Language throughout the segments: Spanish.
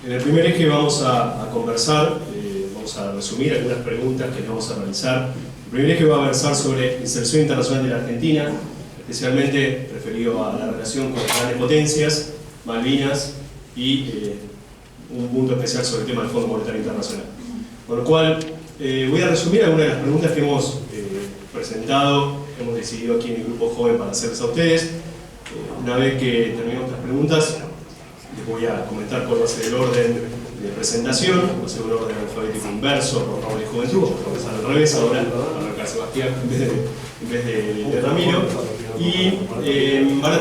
En el primer eje vamos a conversar, vamos a resumir algunas preguntas que vamos a realizar. El primer eje va a versar sobre inserción internacional de la Argentina, especialmente referido a la relación con las grandes potencias, Malvinas y un punto especial sobre el tema del Fondo Monetario Internacional. Con lo cual, voy a resumir algunas de las preguntas que hemos presentado, que hemos decidido aquí en el Grupo Joven para hacerles a ustedes. Una vez que terminemos estas preguntas, les voy a comentar cuál va a ser el orden de presentación. Va a ser un orden alfabético inverso por Raúl y Juventud. Vamos a comenzar al revés ahora, a arrancar Sebastián en vez de Ramiro. Y van a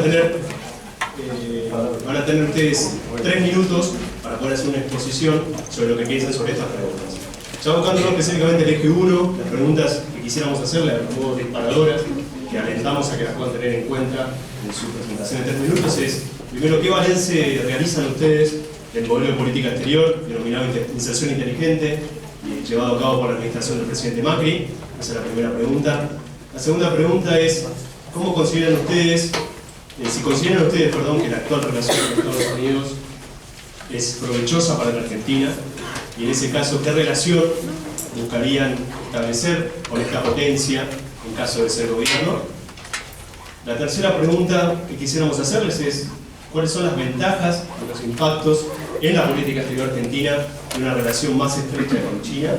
tener ustedes 3 minutos para poder hacer una exposición sobre lo que piensan sobre estas preguntas. Ya buscando específicamente el eje 1, las preguntas que quisiéramos hacerle a modo disparadoras, que alentamos a que las puedan tener en cuenta en su presentación en 3 minutos, es: primero, ¿qué balance realizan ustedes del modelo de política exterior denominado inserción inteligente y llevado a cabo por la administración del presidente Macri? Esa es la primera pregunta. La segunda pregunta es: ¿cómo consideran ustedes, si consideran ustedes, que la actual relación con Estados Unidos es provechosa para la Argentina? Y en ese caso, ¿qué relación buscarían establecer con esta potencia en caso de ser gobierno? La tercera pregunta que quisiéramos hacerles es: ¿cuáles son las ventajas y los impactos en la política exterior argentina de una relación más estrecha con China?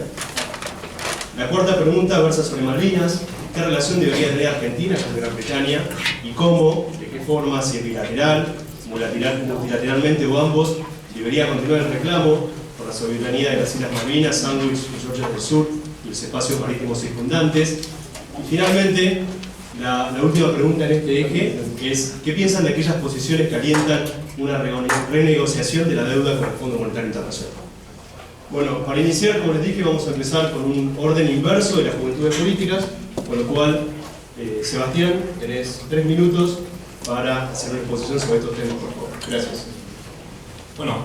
La cuarta pregunta versa sobre Malvinas. ¿Qué relación debería tener Argentina con Gran Bretaña? ¿Y cómo, de qué forma, si es bilateral, multilateralmente o ambos, debería continuar el reclamo por la soberanía de las Islas Malvinas, Sandwich y Georgia del Sur y los espacios marítimos circundantes? Y finalmente, la última pregunta en este eje es: ¿qué piensan de aquellas posiciones que alientan una renegociación de la deuda con el Fondo Monetario Internacional? Bueno, para iniciar, como les dije, vamos a empezar con un orden inverso de las juventudes políticas, con lo cual, Sebastián, tenés 3 minutos para hacer una exposición sobre estos temas, por favor. Gracias. Bueno,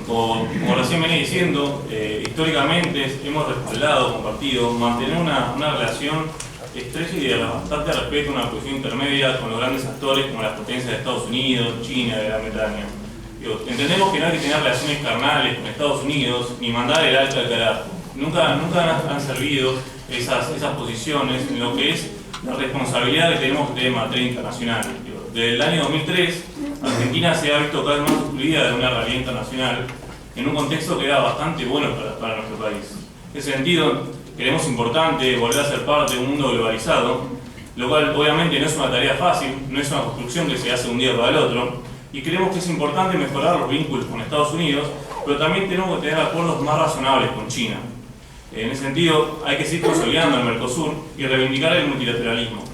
como recién venía diciendo, históricamente hemos respaldado, compartido, mantener una relación estrecha y de bastante respeto, una posición intermedia con los grandes actores como las potencias de Estados Unidos, China, de Gran Bretaña. Entendemos que no hay que tener relaciones carnales con Estados Unidos ni mandar el alto al carajo. Nunca han servido esas posiciones en lo que es la responsabilidad que tenemos de materia internacional. Desde el año 2003, Argentina se ha visto cada vez más excluida de una realidad internacional en un contexto que era bastante bueno para nuestro país. En ese sentido, creemos importante volver a ser parte de un mundo globalizado, lo cual obviamente no es una tarea fácil, no es una construcción que se hace de un día para el otro, y creemos que es importante mejorar los vínculos con Estados Unidos, pero también tenemos que tener acuerdos más razonables con China. En ese sentido, hay que seguir consolidando el Mercosur y reivindicar el multilateralismo.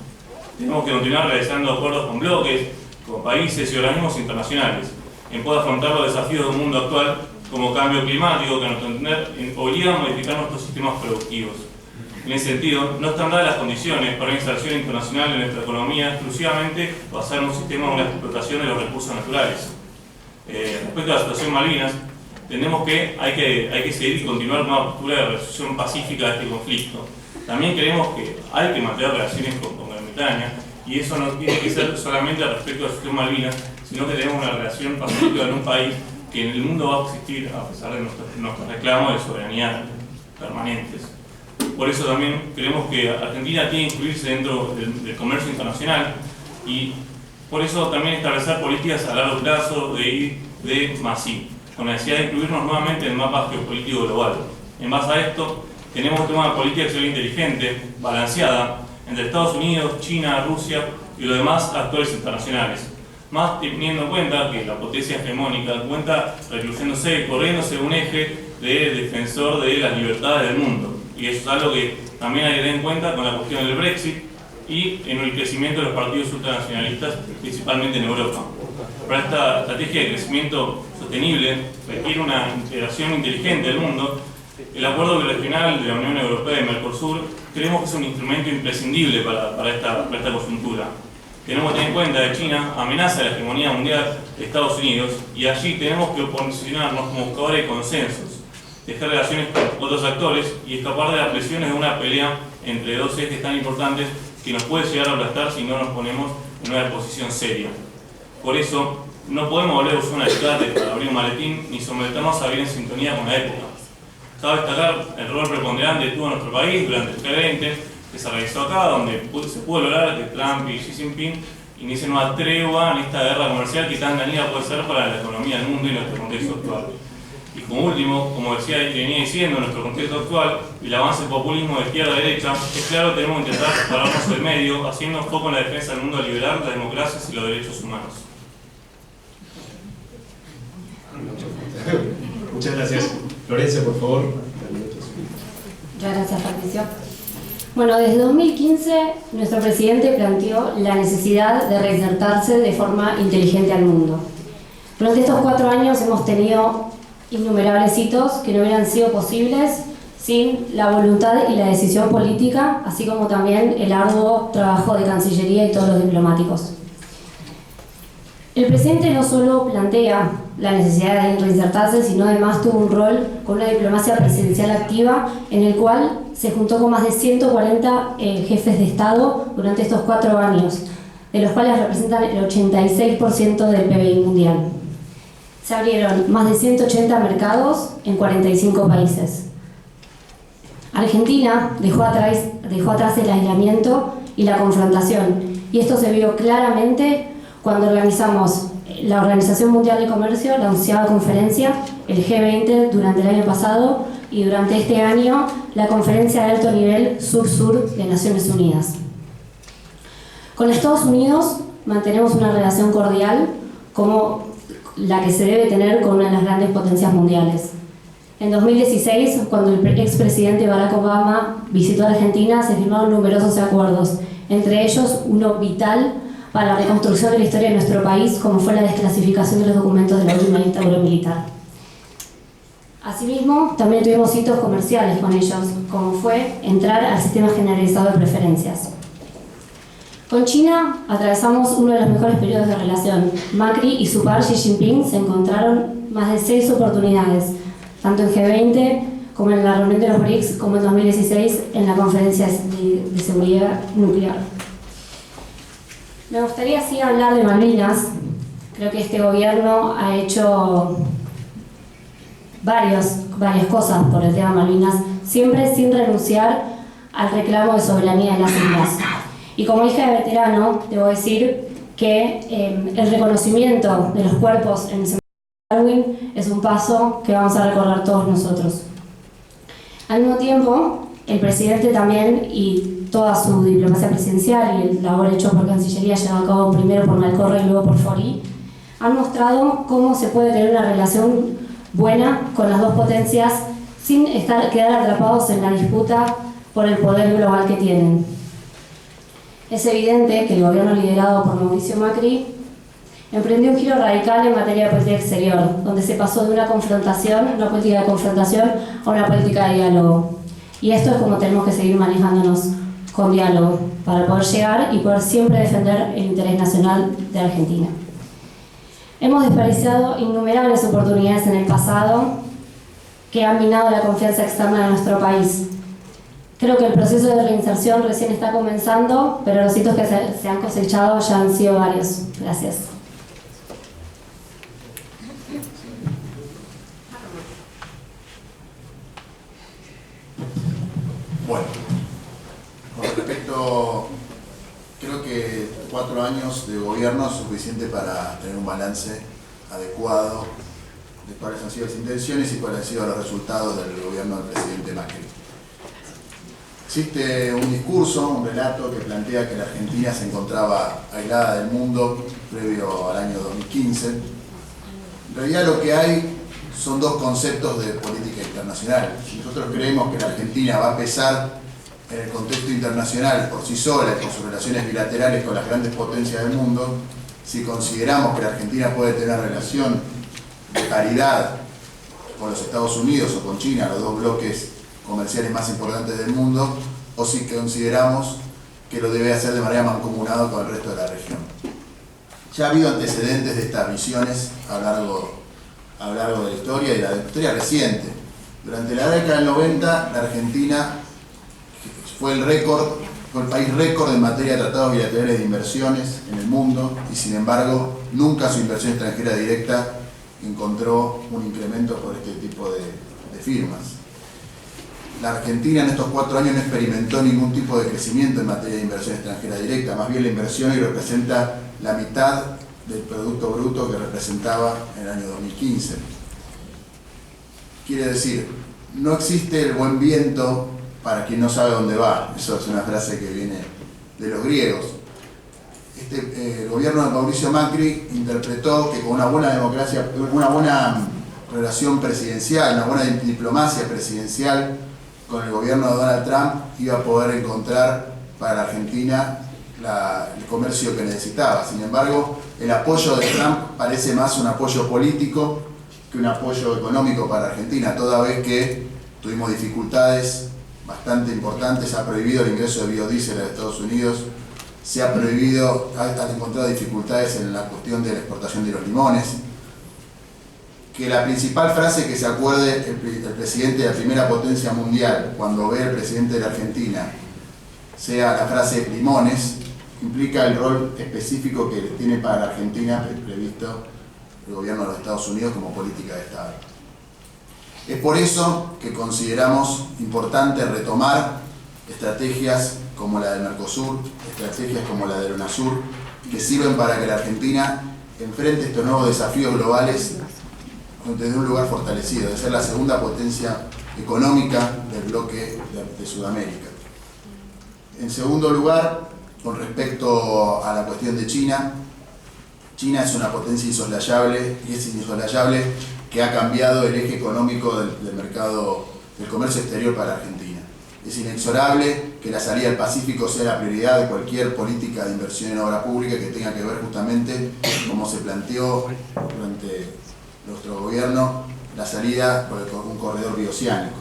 Tenemos que continuar realizando acuerdos con bloques, con países y organismos internacionales, en poder afrontar los desafíos del mundo actual, como cambio climático, que a nuestro entender obliga a modificar nuestros sistemas productivos. En ese sentido, no están dadas las condiciones para una inserción internacional en nuestra economía exclusivamente basada en un sistema de una explotación de los recursos naturales. Respecto a la situación Malvinas, entendemos que hay que seguir y continuar con una postura de resolución pacífica de este conflicto. También creemos que hay que mantener relaciones con Gran Bretaña, y eso no tiene que ser solamente respecto a la situación Malvinas, sino que tenemos una relación pacífica en un país que en el mundo va a existir a pesar de nuestros reclamos de soberanía permanentes. Por eso también creemos que Argentina tiene que incluirse dentro del comercio internacional, y por eso también establecer políticas a largo plazo de I+I, con la necesidad de incluirnos nuevamente en el mapa geopolítico global. En base a esto, tenemos que tomar una política exterior inteligente, balanceada, entre Estados Unidos, China, Rusia y los demás actores internacionales, más teniendo en cuenta que la potencia hegemónica cuenta recluyéndose y corriéndose un eje de defensor de las libertades del mundo. Y eso es algo que también hay que tener en cuenta con la cuestión del Brexit y en el crecimiento de los partidos ultranacionalistas, principalmente en Europa. Para esta estrategia de crecimiento sostenible requiere una integración inteligente del mundo. El acuerdo regional de la Unión Europea y Mercosur creemos que es un instrumento imprescindible para esta coyuntura. Tenemos que tener en cuenta que China amenaza la hegemonía mundial de Estados Unidos, y allí tenemos que posicionarnos como buscadores de consensos, tejer relaciones con otros actores y escapar de las presiones de una pelea entre dos ejes tan importantes que nos puede llegar a aplastar si no nos ponemos en una posición seria. Por eso, No podemos volver a usar un alicate para abrir un maletín ni someternos a vivir en sintonía con la época. Cabe destacar el rol preponderante que tuvo nuestro país durante el G20, que se realizó acá, donde se pudo lograr que Trump y Xi Jinping inicien una tregua en esta guerra comercial que tan dañina puede ser para la economía del mundo y nuestro contexto actual. Y como último, como decía y venía diciendo, en nuestro contexto actual, el avance del populismo de izquierda a derecha, es claro que tenemos que intentar separarnos del medio, haciendo foco en la defensa del mundo liberal, las democracias y los derechos humanos. Muchas gracias. Florencia, por favor. Muchas gracias, Patricio. Bueno, desde 2015 nuestro presidente planteó la necesidad de reinsertarse de forma inteligente al mundo. Durante estos 4 años hemos tenido innumerables hitos que no hubieran sido posibles sin la voluntad y la decisión política, así como también el arduo trabajo de Cancillería y todos los diplomáticos. El presidente no solo plantea la necesidad de reinsertarse, sino además tuvo un rol con una diplomacia presidencial activa en el cual se juntó con más de 140 jefes de Estado durante estos 4 años, de los cuales representan el 86% del PBI mundial. Se abrieron más de 180 mercados en 45 países. Argentina dejó atrás el aislamiento y la confrontación, y esto se vio claramente cuando organizamos la Organización Mundial de Comercio, la 11ª conferencia, el G20 durante el año pasado, y durante este año la conferencia de alto nivel Sur-Sur de Naciones Unidas. Con Estados Unidos mantenemos una relación cordial como la que se debe tener con una de las grandes potencias mundiales. En 2016, cuando el expresidente Barack Obama visitó Argentina, se firmaron numerosos acuerdos, entre ellos uno vital para la reconstrucción de la historia de nuestro país, como fue la desclasificación de los documentos de la última dictadura militar. Asimismo, también tuvimos hitos comerciales con ellos, como fue entrar al sistema generalizado de preferencias. Con China atravesamos uno de los mejores periodos de relación. Macri y su par Xi Jinping se encontraron más de 6 oportunidades, tanto en G20 como en la reunión de los BRICS, como en 2016 en la conferencia de seguridad nuclear. Me gustaría así hablar de Malvinas. Creo que este gobierno ha hecho varias cosas por el tema Malvinas, siempre sin renunciar al reclamo de soberanía de las islas. Y como hija de veterano, debo decir que el reconocimiento de los cuerpos en el cementerio de Darwin es un paso que vamos a recorrer todos nosotros. Al mismo tiempo, el presidente también y toda su diplomacia presidencial y el labor hecho por Cancillería, llevado a cabo primero por Malcorra y luego por Fori, han mostrado cómo se puede tener una relación buena con las dos potencias sin quedar atrapados en la disputa por el poder global que tienen. Es evidente que el gobierno liderado por Mauricio Macri emprendió un giro radical en materia de política exterior, donde se pasó de una política de confrontación, a una política de diálogo. Y esto es como tenemos que seguir manejándonos, con diálogo, para poder llegar y poder siempre defender el interés nacional de Argentina. Hemos desperdiciado innumerables oportunidades en el pasado que han minado la confianza externa de nuestro país. Creo que el proceso de reinserción recién está comenzando, pero los hitos que se han cosechado ya han sido varios. Gracias. Bueno, con respecto, creo que 4 años de gobierno es suficiente para tener un balance adecuado de cuáles han sido las intenciones y cuáles han sido los resultados del gobierno del presidente Macri. Existe un discurso, un relato que plantea que la Argentina se encontraba aislada del mundo previo al año 2015. En realidad lo que hay son 2 conceptos de política internacional. Si nosotros creemos que la Argentina va a pesar en el contexto internacional por sí sola, con sus relaciones bilaterales con las grandes potencias del mundo, si consideramos que la Argentina puede tener una relación de paridad con los Estados Unidos o con China, los 2 bloques comerciales más importantes del mundo, o si consideramos que lo debe hacer de manera mancomunada con el resto de la región. Ya ha habido antecedentes de estas visiones a lo largo de la historia y de la historia reciente. Durante la década del 90, la Argentina fue el país récord en materia de tratados bilaterales de inversiones en el mundo, y sin embargo nunca su inversión extranjera directa encontró un incremento por este tipo de firmas. La Argentina en estos 4 años no experimentó ningún tipo de crecimiento en materia de inversión extranjera directa, más bien la inversión hoy representa la mitad del Producto Bruto que representaba en el año 2015. Quiere decir, no existe el buen viento para quien no sabe dónde va. Eso es una frase que viene de los griegos. El gobierno de Mauricio Macri interpretó que con una buena democracia, una buena relación presidencial, una buena diplomacia presidencial con el gobierno de Donald Trump iba a poder encontrar para la Argentina el comercio que necesitaba. Sin embargo, el apoyo de Trump parece más un apoyo político que un apoyo económico para Argentina, toda vez que tuvimos dificultades bastante importantes. Se ha prohibido el ingreso de biodiesel a Estados Unidos, se ha prohibido, han encontrado dificultades en la cuestión de la exportación de los limones. Que la principal frase que se acuerde el presidente de la primera potencia mundial cuando ve al presidente de la Argentina sea la frase limones, implica el rol específico que tiene para la Argentina previsto el gobierno de los Estados Unidos como política de Estado. Es por eso que consideramos importante retomar estrategias como la del Mercosur, estrategias como la del UNASUR, que sirven para que la Argentina enfrente estos nuevos desafíos globales desde un lugar fortalecido, de ser la segunda potencia económica del bloque de Sudamérica. En segundo lugar, con respecto a la cuestión de China, China es una potencia insoslayable y es insoslayable que ha cambiado el eje económico del mercado del comercio exterior para Argentina. Es inexorable que la salida del Pacífico sea la prioridad de cualquier política de inversión en obra pública que tenga que ver justamente, como se planteó durante nuestro gobierno, la salida por un corredor bioceánico.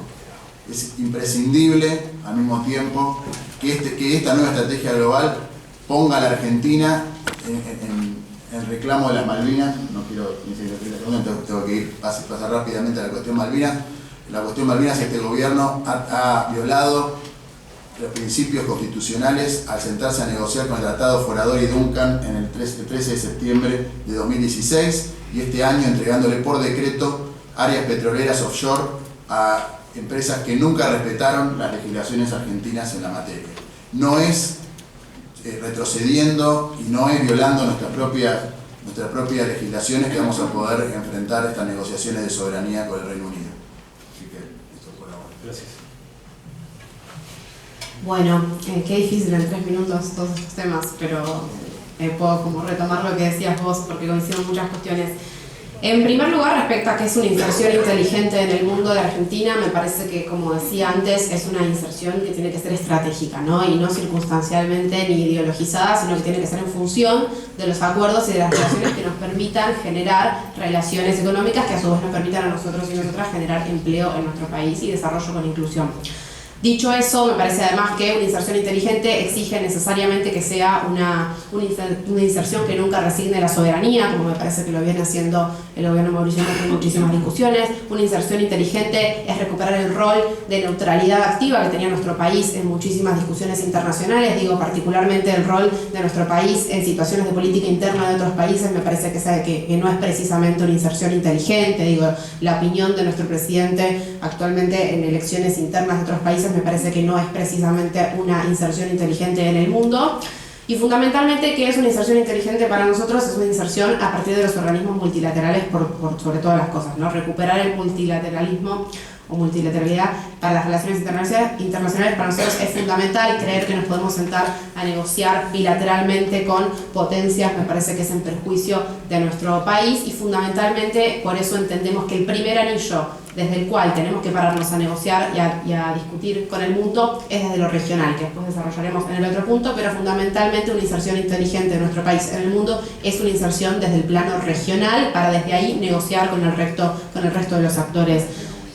Es imprescindible, al mismo tiempo, que esta nueva estrategia global ponga a la Argentina en reclamo de las Malvinas. No quiero iniciar la segunda, entonces tengo que pasar rápidamente a la cuestión Malvinas. La cuestión Malvinas, este gobierno ha violado los principios constitucionales al sentarse a negociar con el Tratado Forador y Duncan en el 13 de septiembre de 2016 y este año entregándole por decreto áreas petroleras offshore a empresas que nunca respetaron las legislaciones argentinas en la materia. No es retrocediendo y no es violando nuestras propias legislaciones que vamos a poder enfrentar estas negociaciones de soberanía con el Reino Unido. Así que esto por ahora. Gracias. Bueno, qué difícil en 3 minutos todos estos temas, pero puedo como retomar lo que decías vos porque coincido en muchas cuestiones. En primer lugar, respecto a que es una inserción inteligente en el mundo de Argentina, me parece que, como decía antes, es una inserción que tiene que ser estratégica, ¿no? Y no circunstancialmente ni ideologizada, sino que tiene que ser en función de los acuerdos y de las relaciones que nos permitan generar relaciones económicas que a su vez nos permitan a nosotros y nosotras generar empleo en nuestro país y desarrollo con inclusión. Dicho eso, me parece además que una inserción inteligente exige necesariamente que sea una inserción que nunca resigne la soberanía, como me parece que lo viene haciendo el gobierno Mauricio Macri en muchísimas discusiones. Una inserción inteligente es recuperar el rol de neutralidad activa que tenía nuestro país en muchísimas discusiones internacionales, digo particularmente el rol de nuestro país en situaciones de política interna de otros países, me parece que no es precisamente una inserción inteligente, digo, la opinión de nuestro presidente actualmente en elecciones internas de otros países me parece que no es precisamente una inserción inteligente en el mundo. Y fundamentalmente, ¿qué es una inserción inteligente para nosotros? Es una inserción a partir de los organismos multilaterales por sobre todas las cosas, ¿no? Recuperar el multilateralismo o multilateralidad para las relaciones internacionales para nosotros es fundamental. Creer que nos podemos sentar a negociar bilateralmente con potencias me parece que es en perjuicio de nuestro país y fundamentalmente por eso entendemos que el primer anillo desde el cual tenemos que pararnos a negociar y a discutir con el mundo es desde lo regional, que después desarrollaremos en el otro punto, pero fundamentalmente una inserción inteligente de nuestro país en el mundo es una inserción desde el plano regional para desde ahí negociar con el resto de los actores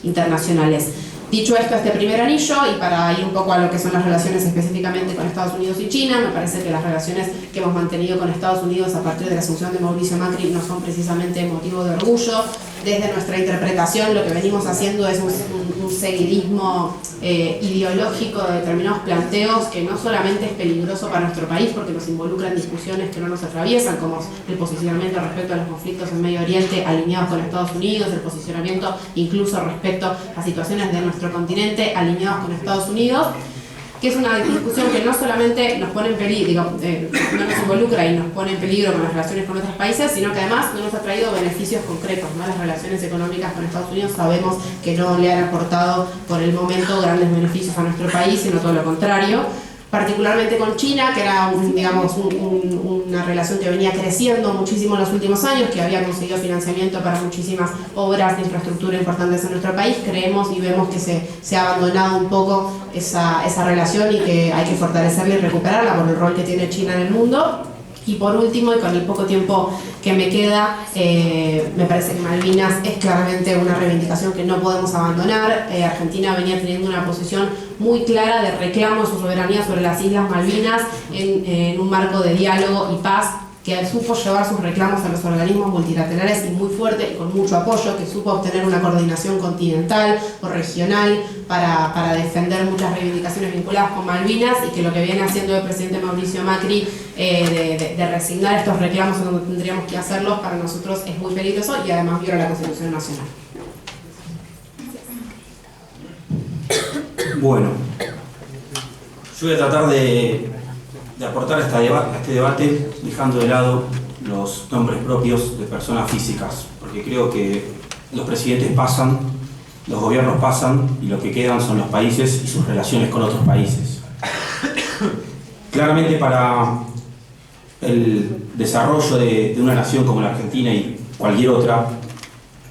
internacionales. Dicho esto, este primer anillo, y para ir un poco a lo que son las relaciones específicamente con Estados Unidos y China, me parece que las relaciones que hemos mantenido con Estados Unidos a partir de la asunción de Mauricio Macri no son precisamente motivo de orgullo. desde nuestra interpretación lo que venimos haciendo es un seguidismo ideológico de determinados planteos que no solamente es peligroso para nuestro país porque nos involucra en discusiones que no nos atraviesan, como el posicionamiento respecto a los conflictos en Medio Oriente alineados con Estados Unidos, el posicionamiento incluso respecto a situaciones de nuestro continente alineados con Estados Unidos, que es una discusión que no solamente nos pone en peligro, no nos involucra y nos pone en peligro con las relaciones con otros países, sino que además no nos ha traído beneficios concretos, ¿no? Las relaciones económicas con Estados Unidos sabemos que no le han aportado por el momento grandes beneficios a nuestro país, sino todo lo contrario. Particularmente con China, que era una relación que venía creciendo muchísimo en los últimos años, que había conseguido financiamiento para muchísimas obras de infraestructura importantes en nuestro país. Creemos y vemos que se ha abandonado un poco esa relación y que hay que fortalecerla y recuperarla por el rol que tiene China en el mundo. Y por último, y con el poco tiempo que me queda, me parece que Malvinas es claramente una reivindicación que no podemos abandonar. Argentina venía teniendo una posición muy clara de reclamo de su soberanía sobre las Islas Malvinas en un marco de diálogo y paz, que supo llevar sus reclamos a los organismos multilaterales y muy fuerte y con mucho apoyo, que supo obtener una coordinación continental o regional para defender muchas reivindicaciones vinculadas con Malvinas, y que lo que viene haciendo el presidente Mauricio Macri de resignar estos reclamos en donde tendríamos que hacerlos, para nosotros es muy peligroso y además viola la Constitución Nacional. Bueno, yo voy a tratar de aportar a este debate dejando de lado los nombres propios de personas físicas, porque creo que los presidentes pasan, los gobiernos pasan y lo que quedan son los países y sus relaciones con otros países. Claramente para el desarrollo de una nación como la Argentina y cualquier otra,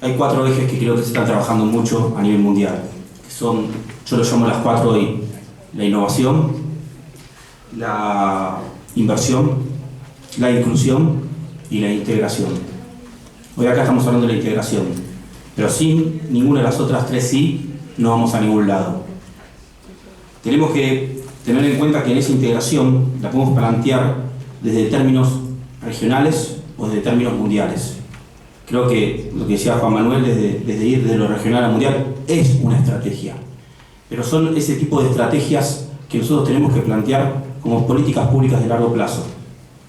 hay 4 ejes que creo que se están trabajando mucho a nivel mundial, que son, yo los llamo las 4I: la innovación, la inversión, la inclusión y la integración. Hoy acá estamos hablando de la integración, pero sin ninguna de las otras 3 sí no vamos a ningún lado. Tenemos que tener en cuenta que en esa integración la podemos plantear desde términos regionales o desde términos mundiales. Creo que lo que decía Juan Manuel, desde ir de lo regional a mundial, es una estrategia, pero son ese tipo de estrategias que nosotros tenemos que plantear como políticas públicas de largo plazo.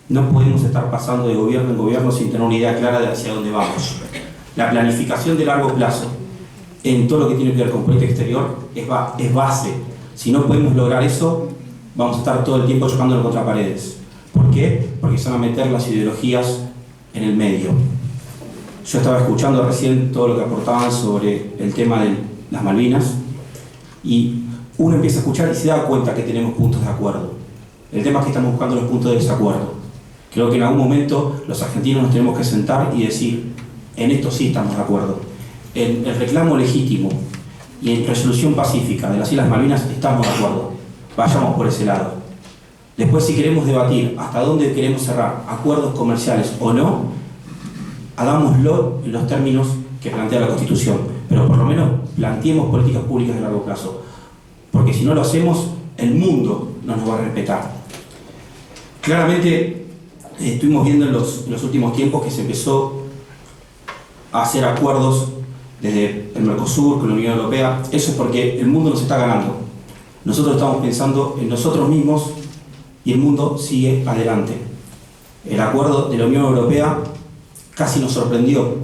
No podemos estar pasando de gobierno en gobierno sin tener una idea clara de hacia dónde vamos. La planificación de largo plazo en todo lo que tiene que ver con política exterior es base. Si no podemos lograr eso, vamos a estar todo el tiempo chocándonos contra paredes. ¿Por qué? Porque se van a meter las ideologías en el medio. Yo estaba escuchando recién todo lo que aportaban sobre el tema de las Malvinas y uno empieza a escuchar y se da cuenta que tenemos puntos de acuerdo. El tema es que estamos buscando los puntos de desacuerdo. Creo que en algún momento los argentinos nos tenemos que sentar y decir, en esto sí estamos de acuerdo. En el reclamo legítimo y en resolución pacífica de las Islas Malvinas estamos de acuerdo. Vayamos por ese lado. Después, si queremos debatir hasta dónde queremos cerrar acuerdos comerciales o no, hagámoslo en los términos que plantea la Constitución, pero por lo menos planteemos políticas públicas de largo plazo, porque si no lo hacemos, el mundo no nos va a respetar. Claramente estuvimos viendo en los últimos tiempos que se empezó a hacer acuerdos desde el Mercosur con la Unión Europea. Eso es porque el mundo nos está ganando. Nosotros estamos pensando en nosotros mismos y el mundo sigue adelante. El acuerdo de la Unión Europea casi nos sorprendió.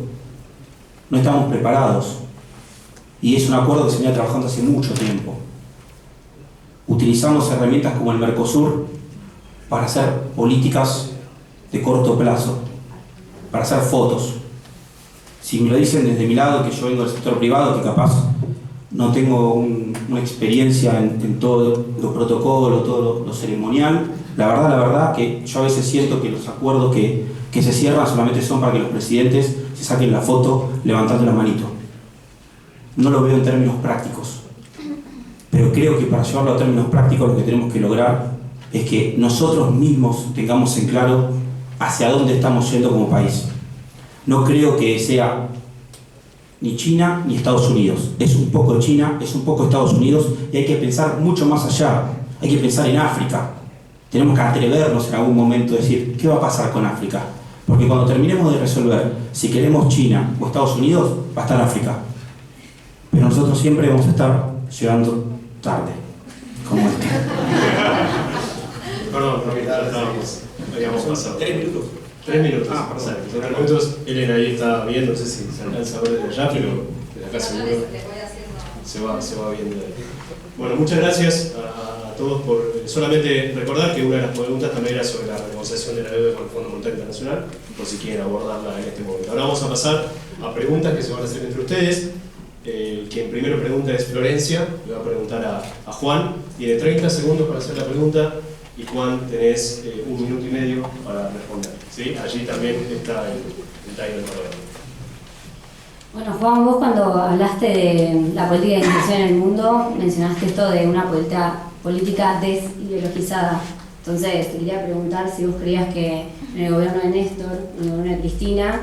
No estábamos preparados. Y es un acuerdo que se venía trabajando hace mucho tiempo. Utilizamos herramientas como el Mercosur para hacer políticas de corto plazo, para hacer fotos. Si me lo dicen desde mi lado, que yo vengo del sector privado, que capaz no tengo una experiencia en todo lo protocolo, todo lo ceremonial, la verdad que yo a veces siento que los acuerdos que se cierran solamente son para que los presidentes se saquen la foto levantando la manito. No lo veo en términos prácticos. Pero creo que para llevarlo a términos prácticos lo que tenemos que lograr es que nosotros mismos tengamos en claro hacia dónde estamos yendo como país. No creo que sea ni China ni Estados Unidos. Es un poco China, es un poco Estados Unidos y hay que pensar mucho más allá. Hay que pensar en África. Tenemos que atrevernos en algún momento a decir, ¿qué va a pasar con África? Porque cuando terminemos de resolver si queremos China o Estados Unidos, va a estar África. Pero nosotros siempre vamos a estar llegando tarde, como este. Perdón, habíamos pasado. 3 minutos. 3 minutos. Ah, perdón. 3 minutos. Elena ahí está viendo, no sé si se alcanza a ver desde allá, pero desde acá seguro se va viendo. Bueno, muchas gracias a todos por solamente recordar que una de las preguntas también era sobre la renegociación de la deuda con el Fondo Monetario Internacional, por si quieren abordarla en este momento. Ahora vamos a pasar a preguntas que se van a hacer entre ustedes. Quien primero pregunta es Florencia, le va a preguntar a Juan. Tiene 30 segundos para hacer la pregunta y Juan tenés 1 minuto y medio para responder. ¿Sí? Allí también está el timer para ver. Bueno, Juan, vos cuando hablaste de la política de inserción en el mundo, mencionaste esto de una política desideologizada. Entonces, te quería preguntar si vos creías que en el gobierno de Néstor, en el gobierno de Cristina,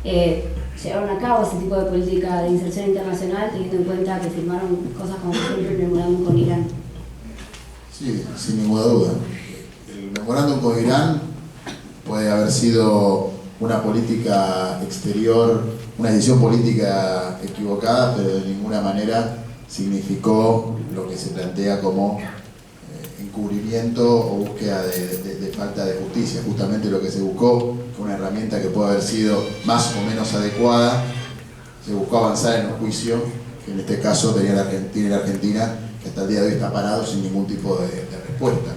llevaron a cabo ese tipo de política de inserción internacional, teniendo en cuenta que firmaron cosas como, por ejemplo, el memorándum con Irán. Sí, sin ninguna duda. El memorándum con Irán puede haber sido una política exterior, una decisión política equivocada, pero de ninguna manera significó lo que se plantea como encubrimiento o búsqueda de falta de justicia. Justamente lo que se buscó, con una herramienta que puede haber sido más o menos adecuada, se buscó avanzar en un juicio que en este caso tiene la Argentina, que hasta el día de hoy está parado sin ningún tipo de respuesta.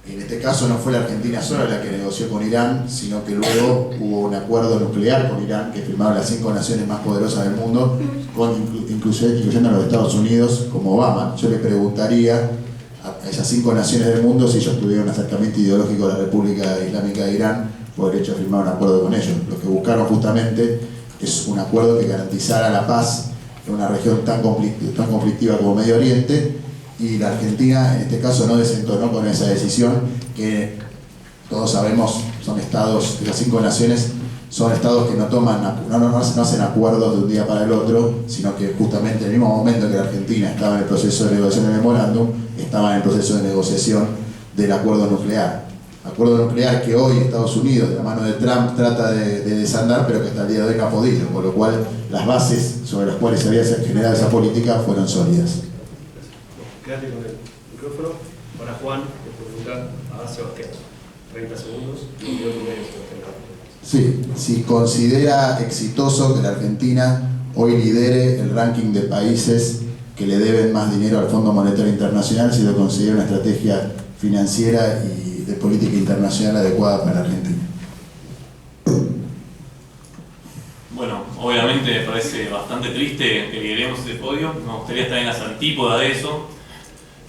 En este caso no fue la Argentina sola la que negoció con Irán, sino que luego hubo un acuerdo nuclear con Irán que firmaron las 5 naciones más poderosas del mundo, incluyendo a los Estados Unidos como Obama. Yo le preguntaría a esas 5 naciones del mundo si ellos tuvieron un acercamiento ideológico a la República Islámica de Irán por el hecho de firmar un acuerdo con ellos. Lo que buscaron justamente es un acuerdo que garantizara la paz en una región tan conflictiva como Medio Oriente, y la Argentina en este caso no desentonó con esa decisión, que todos sabemos son estados, las 5 naciones son estados que no hacen acuerdos de un día para el otro, sino que justamente en el mismo momento que la Argentina estaba en el proceso de negociación del memorándum, estaba en el proceso de negociación del acuerdo nuclear. Acuerdo nuclear que hoy Estados Unidos, de la mano de Trump, trata de desandar, pero que hasta el día de hoy no ha podido, por lo cual las bases sobre las cuales se había generado esa política fueron sólidas. Quédate con el micrófono. Ahora Juan, le pregunta a Sebastián. 30 segundos y 1 minuto y medio, Sebastián. Sí, si considera exitoso que la Argentina hoy lidere el ranking de países que le deben más dinero al Fondo Monetario Internacional, si lo considera una estrategia financiera y de política internacional adecuada para la Argentina. Bueno, obviamente me parece bastante triste que lideremos ese podio. Me gustaría estar en las antípodas de eso,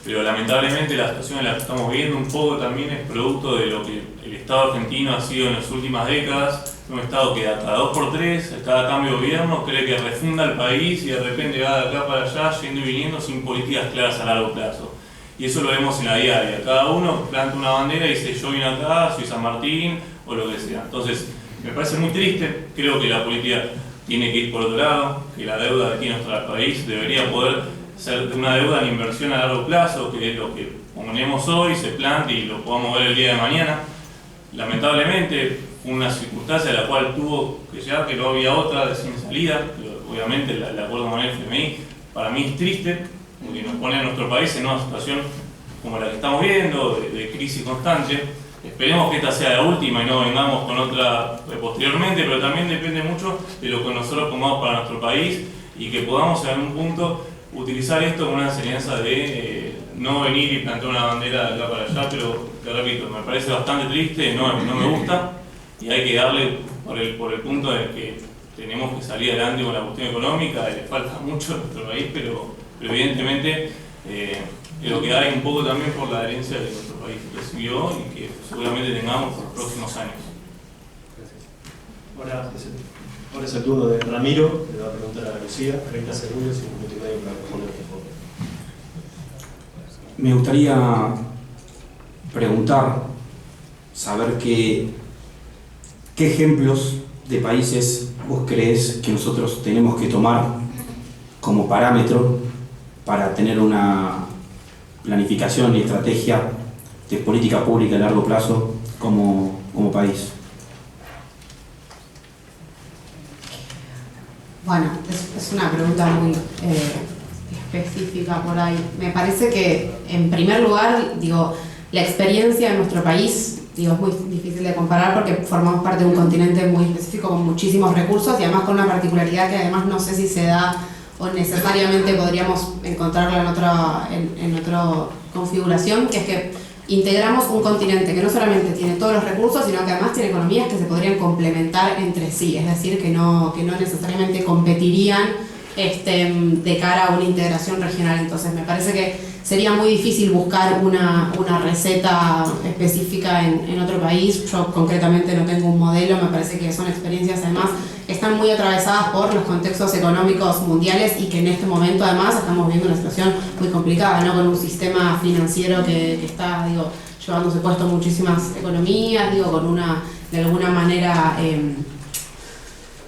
pero lamentablemente la situación en la que estamos viviendo un poco también es producto de lo que el Estado argentino ha sido en las últimas décadas. Un Estado que a cada 2x3, a cada cambio de gobierno, cree que refunda el país y de repente va de acá para allá, yendo y viniendo sin políticas claras a largo plazo. Y eso lo vemos en la diaria. Cada uno planta una bandera y dice yo vine acá, soy San Martín o lo que sea. Entonces, me parece muy triste. Creo que la política tiene que ir por otro lado, que la deuda que tiene nuestro país debería poder ser una deuda en inversión a largo plazo, que es lo que ponemos hoy, se plante y lo podamos ver el día de mañana. Lamentablemente, fue una circunstancia de la cual tuvo que llegar, que no había otra sin salida. Pero obviamente, el acuerdo con el FMI para mí es triste, porque nos pone a nuestro país en una situación como la que estamos viendo, de crisis constante. Esperemos que esta sea la última y no vengamos con otra posteriormente, pero también depende mucho de lo que nosotros pongamos para nuestro país y que podamos en algún punto utilizar esto como una enseñanza de no venir y plantar una bandera de acá para allá, pero te repito, me parece bastante triste, no me gusta, y hay que darle por el punto de que tenemos que salir adelante con la cuestión económica, y le falta mucho a nuestro país, pero evidentemente es lo que hay un poco también por la herencia que nuestro país recibió y que seguramente tengamos por los próximos años. Gracias. Ahora es el turno de Ramiro, le va a preguntar a Lucía, 30 segundos y 1 minuto y medio para responder este fondo. Me gustaría preguntar, saber qué ejemplos de países vos crees que nosotros tenemos que tomar como parámetro para tener una planificación y estrategia de política pública a largo plazo como país. Bueno, es una pregunta muy específica por ahí. Me parece que, en primer lugar, digo, la experiencia en nuestro país, digo, es muy difícil de comparar porque formamos parte de un continente muy específico con muchísimos recursos y además con una particularidad que además no sé si se da o necesariamente podríamos encontrarla en otra configuración, que es que integramos un continente que no solamente tiene todos los recursos, sino que además tiene economías que se podrían complementar entre sí, es decir, que no necesariamente competirían de cara a una integración regional. Entonces me parece que sería muy difícil buscar una receta específica en otro país. Yo concretamente no tengo un modelo, me parece que son experiencias además que están muy atravesadas por los contextos económicos mundiales y que en este momento además estamos viendo una situación muy complicada, ¿no? Con un sistema financiero que está, digo, llevándose puesto muchísimas economías, digo, con una, de alguna manera,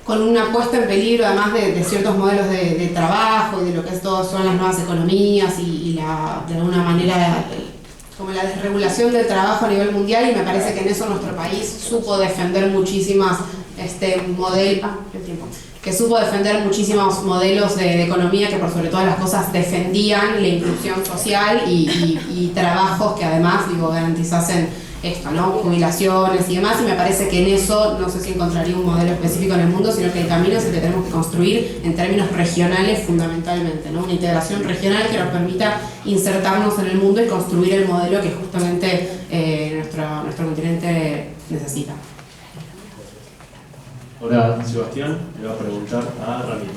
con una puesta en peligro además de ciertos modelos de trabajo y de lo que son las nuevas economías y de alguna manera como la desregulación del trabajo a nivel mundial, y me parece que en eso nuestro país supo defender muchísimas modelos de economía que por sobre todas las cosas defendían la inclusión social y trabajos que además, digo, garantizasen esto, ¿no? Jubilaciones y demás, y me parece que en eso no sé si encontraría un modelo específico en el mundo, sino que el camino es el que tenemos que construir en términos regionales fundamentalmente, ¿no? Una integración regional que nos permita insertarnos en el mundo y construir el modelo que justamente nuestro continente necesita. Ahora Sebastián le va a preguntar a Ramiro.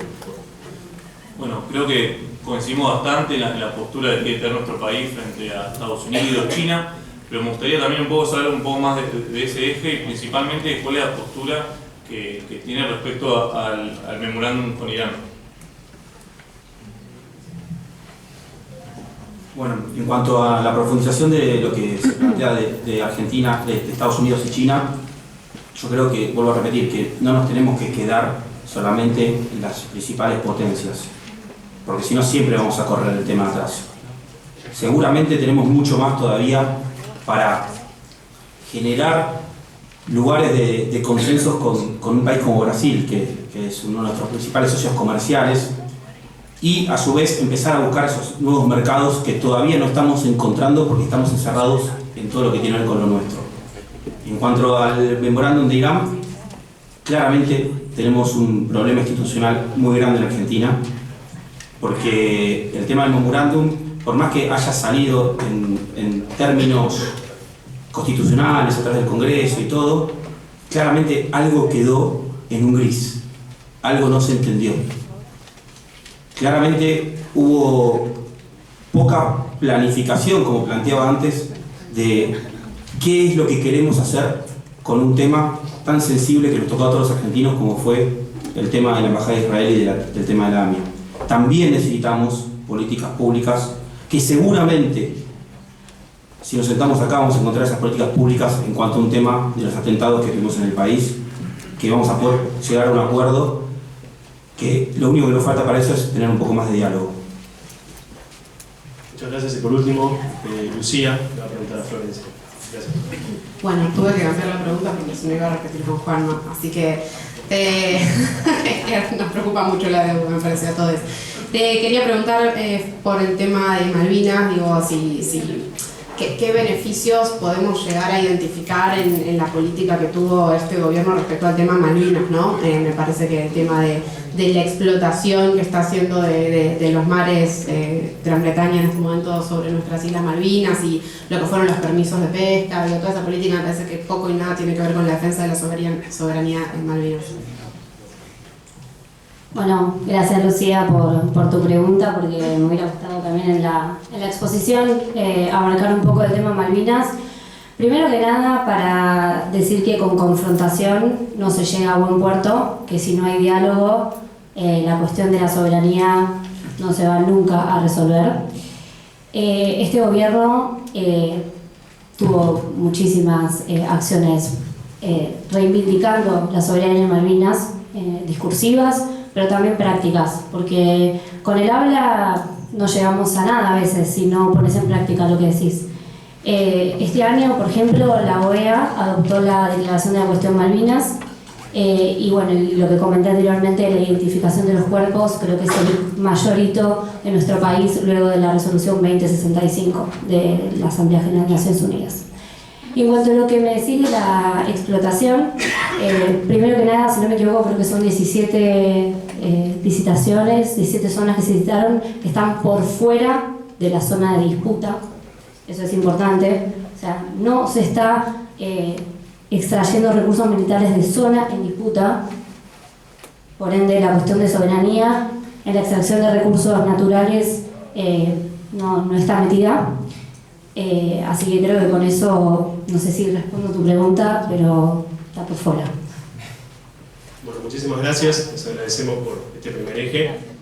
Bueno, creo que coincidimos bastante en la postura de que debe tener nuestro país frente a Estados Unidos, China, pero me gustaría también un poco saber un poco más de ese eje y principalmente cuál es la postura que tiene respecto al memorándum con Irán. Bueno, en cuanto a la profundización de lo que se plantea de Argentina, de Estados Unidos y China, yo creo que, vuelvo a repetir, que no nos tenemos que quedar solamente en las principales potencias, porque si no siempre vamos a correr el tema atrás. Seguramente tenemos mucho más todavía para generar lugares de consensos con un país como Brasil, que es uno de nuestros principales socios comerciales, y a su vez empezar a buscar esos nuevos mercados que todavía no estamos encontrando porque estamos encerrados en todo lo que tiene que ver con lo nuestro. En cuanto al memorándum de Irán, claramente tenemos un problema institucional muy grande en Argentina, porque el tema del memorándum, por más que haya salido en términos constitucionales a través del Congreso y todo, claramente algo quedó en un gris, algo no se entendió. Claramente hubo poca planificación, como planteaba antes, de qué es lo que queremos hacer con un tema tan sensible que nos tocó a todos los argentinos como fue el tema de la Embajada de Israel y del tema de la AMIA. También necesitamos políticas públicas que seguramente, si nos sentamos acá, vamos a encontrar esas políticas públicas en cuanto a un tema de los atentados que tuvimos en el país, que vamos a poder llegar a un acuerdo, que lo único que nos falta para eso es tener un poco más de diálogo. Muchas gracias. Y por último, Lucía le va a preguntar a Florencia. Gracias. Bueno, tuve que cambiar la pregunta porque si no iba a repetir con Juanma, así que nos preocupa mucho la deuda, me parece a todos. Te quería preguntar por el tema de Malvinas, digo, ¿qué beneficios podemos llegar a identificar en la política que tuvo este gobierno respecto al tema Malvinas, ¿no? Me parece que el tema de la explotación que está haciendo de los mares de Gran Bretaña en este momento sobre nuestras Islas Malvinas y lo que fueron los permisos de pesca, digo, toda esa política me parece que poco y nada tiene que ver con la defensa de la soberanía en Malvinas. Bueno, gracias Lucía por tu pregunta, porque me hubiera gustado también en la exposición abarcar un poco el tema Malvinas. Primero que nada, para decir que con confrontación no se llega a buen puerto, que si no hay diálogo, la cuestión de la soberanía no se va nunca a resolver. Este gobierno tuvo muchísimas acciones reivindicando la soberanía en Malvinas, discursivas, pero también prácticas, porque con el habla no llegamos a nada a veces si no pones en práctica lo que decís. Este año, por ejemplo, la OEA adoptó la Declaración de la Cuestión Malvinas Y bueno, y lo que comenté anteriormente, la identificación de los cuerpos, creo que es el mayor hito de nuestro país luego de la resolución 2065 de la Asamblea General de Naciones Unidas. Y en cuanto a lo que me decís de la explotación, primero que nada, si no me equivoco, creo que son 17 licitaciones, 17 zonas que se licitaron, que están por fuera de la zona de disputa. Eso es importante. O sea, no se está extrayendo recursos militares de zona en disputa. Por ende, la cuestión de soberanía en la extracción de recursos naturales no está metida. Así que creo que con eso, no sé si respondo tu pregunta, pero está por fuera. Bueno, muchísimas gracias, les agradecemos por este primer eje.